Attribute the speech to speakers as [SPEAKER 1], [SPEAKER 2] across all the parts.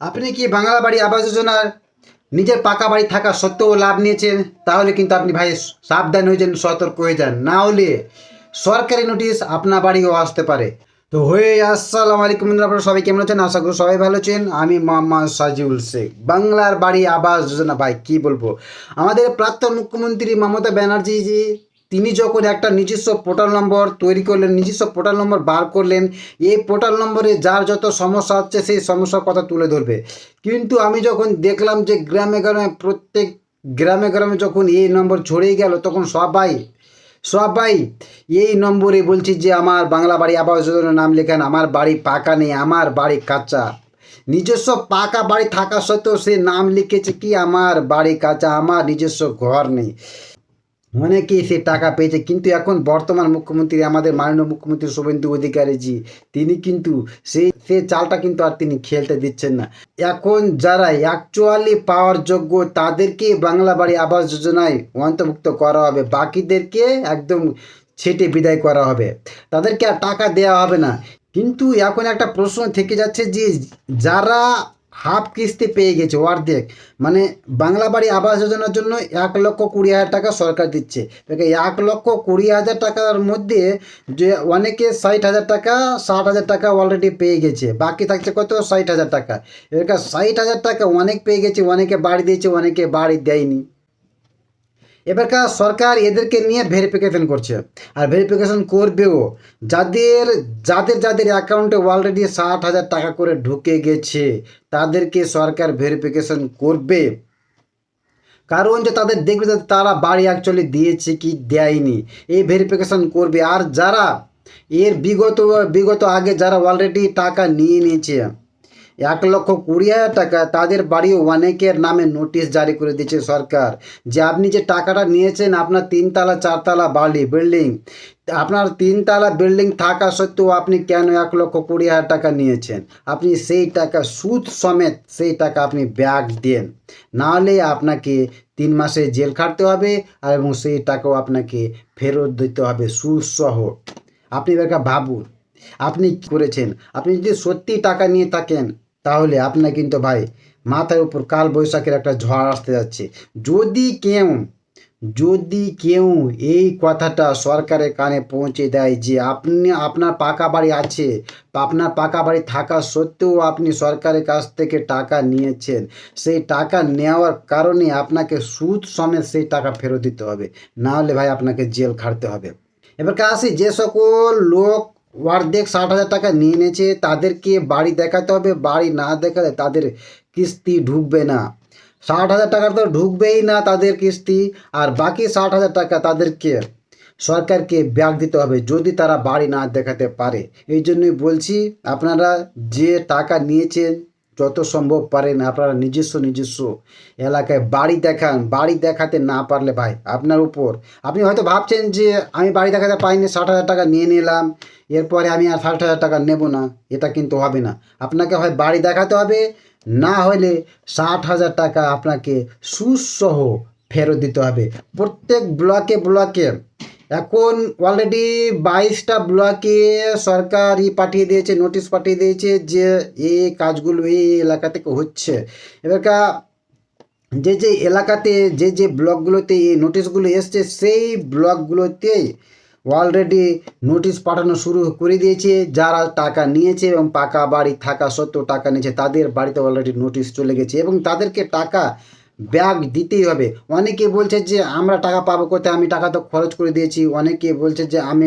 [SPEAKER 1] আপনি কি বাংলা বাড়ি আবাস যোজনার নিজের পাকা বাড়ি থাকা সত্ত্বেও লাভ নিয়েছেন? তাহলে কিন্তু আপনি ভাই সাবধান হয়ে যান, সতর্ক হয়ে যান, না হলে সরকারি নোটিশ আপনার বাড়িও আসতে পারে। তো আসসালামু আলাইকুম বন্ধুরা, আপনারা সবাই কেমন আছেন? আশা করি সবাই ভালো আছেন। আমি মোহাম্মদ সাজিউল শেখ। বাংলার বাড়ি আবাস যোজনা ভাই কি বলবো, আমাদের প্রাক্তন মুখ্যমন্ত্রী মমতা ব্যানার্জি জি তিনি যখন একটা নিজস্ব পোর্টাল নম্বর তৈরি করলেন, নিজস্ব পোর্টাল নম্বর বার করলেন, এই পোর্টাল নম্বরে যার যত সমস্যা হচ্ছে সেই সমস্যার কথা তুলে ধরবে। কিন্তু আমি যখন দেখলাম যে গ্রামে গ্রামে, প্রত্যেক গ্রামে গ্রামে যখন এই নম্বর ছড়িয়ে গেল, তখন সবাই সবাই এই নম্বরে বলছি যে আমার বাংলা বাড়ি আবাস যোজনার নাম লেখান, আমার বাড়ি পাকা নেই, আমার বাড়ি কাঁচা। নিজস্ব পাকা বাড়ি থাকা সত্ত্বেও সে নাম লিখেছে কি আমার বাড়ি কাঁচা, আমার নিজস্ব ঘর নেই। অনেকেই সে টাকা পেয়েছে, কিন্তু এখন বর্তমান মুখ্যমন্ত্রী আমাদের মাননীয় মুখ্যমন্ত্রী শুভেন্দু অধিকারীজি তিনি কিন্তু সে চালটা কিন্তু আর তিনি খেলতে দিচ্ছেন না। এখন যারা অ্যাকচুয়ালি পাওয়ার যোগ্য তাদেরকে বাংলা বাড়ি আবাস যোজনায় অন্তর্ভুক্ত করা হবে, বাকিদেরকে একদম ছেটে বিদায় করা হবে, তাদেরকে আর টাকা দেওয়া হবে না। কিন্তু এখন একটা প্রশ্ন থেকে যাচ্ছে যে যারা হাফ কিস্তি পেয়ে গেছে, অর্ধেক, মানে বাংলা বাড়ি আবাস যোজনার জন্য 1,20,000 টাকা সরকার দিচ্ছে। 1,20,000 টাকার মধ্যে যে অনেকে 60,000 টাকা 60,000 টাকা অলরেডি পেয়ে গেছে, বাকি থাকছে কত 60,000 টাকা। এবার 60,000 টাকা অনেক পেয়ে গেছে, অনেকে বাড়ি দিয়েছে, অনেকে বাড়ি দেয়নি। এবারকার সরকার এদেরকে নিয়ে ভেরিফিকেশন করছে, আর ভেরিফিকেশন করবেও যাদের যাদের যাদের অ্যাকাউন্টে অলরেডি 60,000 টাকা করে ঢুকে গেছে তাদেরকে সরকার ভেরিফিকেশন করবে। কারণ যে তাদের দেখবে যে তারা বাড়ি অ্যাকচুয়ালি দিয়েছে কি দেয়নি, এই ভেরিফিকেশন করবে। আর যারা এর বিগত আগে যারা অলরেডি টাকা নিয়ে নিয়েছে 1,20,000 টাকা, তাদের বাড়িও অনেকের নামে নোটিশ জারি করে দিয়েছে সরকার যে আপনি যে টাকাটা নিয়েছেন, আপনার 3তলা 4তলা বিল্ডিং, আপনার 3তলা বিল্ডিং থাকা সত্ত্বেও আপনি কেন 1,20,000 টাকা নিয়েছেন, আপনি সেই টাকা সুদ সমেত সেই টাকা আপনি ব্যাক দেন, নাহলে আপনাকে 3 মাসে জেল খাটতে হবে, আর এবং সেই টাকাও আপনাকে ফেরত দিতে হবে সুদ সহ। আপনি এবার ভাবুন আপনি কী করেছেন। আপনি যদি সত্যি টাকা নিয়ে থাকেন তাহলে আপনার কিন্তু ভাই মাথার উপর কাল বৈশাখের একটা ঝড় আসতে যাচ্ছে। যদি কেউ এই কথাটা সরকারের কানে পৌঁছে দেয় যে আপনার পাকা বাড়ি আছে, বা আপনার পাকা বাড়ি থাকা সত্ত্বেও আপনি সরকারের কাছ থেকে টাকা নিয়েছেন, সেই টাকা নেওয়ার কারণে আপনাকে সুদ সমেত সেই টাকা ফেরত দিতে হবে, না হলে ভাই আপনাকে জেল খাটতে হবে। এবার আসি, যে সকল লোক অর্ধেক 60,000 টাকা নিয়ে নিয়েছে তাদেরকে বাড়ি দেখাতে হবে, বাড়ি না দেখালে তাদের কিস্তি ঢুকবে না। 60,000 টাকা তো ঢুকবেই না তাদের কিস্তি, আর বাকি 60,000 টাকা তাদেরকে সরকারকে ব্যাক দিতে হবে যদি তারা বাড়ি না দেখাতে পারে। এই জন্যই বলছি আপনারা যে টাকা নিয়েছেন যত সম্ভব পারেন আপনারা নিজস্ব এলাকায় বাড়ি দেখান। বাড়ি দেখাতে না পারলে ভাই আপনার উপর, আপনি হয়তো ভাবছেন যে আমি বাড়ি দেখাতে পাইনি, 60,000 টাকা নিয়ে নিলাম, এরপরে আমি আর 60,000 টাকা নেব না, এটা কিন্তু হবে না। আপনাকে হয় বাড়ি দেখাতে হবে, না হলে 60,000 টাকা আপনাকে সুদসহ ফেরত দিতে হবে। প্রত্যেক ব্লকে এখন অলরেডি 22টা ব্লকে সরকার পাঠিয়ে দিয়েছে, নোটিশ পাঠিয়ে দিয়েছে যে এই কাজগুলো এই এলাকা থেকে হচ্ছে। এবারকার যে এলাকাতে যে ব্লকগুলোতে এই নোটিশগুলো এসছে সেই ব্লকগুলোতেই অলরেডি নোটিশ পাঠানো শুরু করে দিয়েছে। যারা টাকা নিয়েছে এবং পাকা বাড়ি থাকা সত্ত্বেও টাকা নিয়েছে তাদের বাড়িতে অলরেডি নোটিশ চলে গেছে, এবং তাদেরকে টাকা ব্যাক দিতেই হবে। অনেকে বলছে যে আমরা টাকা পাবো কোথায়, আমি টাকা তো খরচ করে দিয়েছি। অনেকে বলছে যে আমি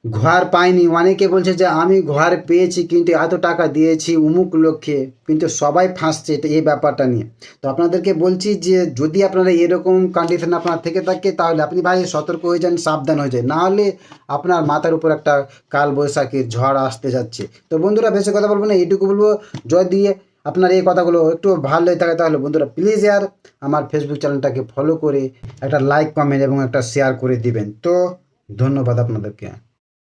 [SPEAKER 1] ঘর পাইনি, অনেকে বলছে যে আমি ঘর পেয়েছি কিন্তু এত টাকা দিয়েছি অমুক লক্ষ্যে, কিন্তু সবাই ফাঁসছে এই ব্যাপারটা নিয়ে। তো আপনাদেরকে বলছি যে যদি আপনারা এরকম কন্ডিশন আপনার থেকে থাকে তাহলে আপনি ভাই সতর্ক হয়ে যান, সাবধান হয়ে যান, নাহলে আপনার মাথার উপর একটা কাল বৈশাখীর ঝড় আসতে যাচ্ছে। তো বন্ধুরা বেশি কথা বলবো না, এইটুকু বলবো, যদি আপনার এই কথাগুলো একটু ভালো হয়ে থাকে তাহলে বন্ধুরা প্লিজ আমার ফেসবুক চ্যানেলটাকে ফলো করে একটা লাইক কমেন্ট এবং একটা শেয়ার করে দিবেন। তো ধন্যবাদ আপনাদেরকে।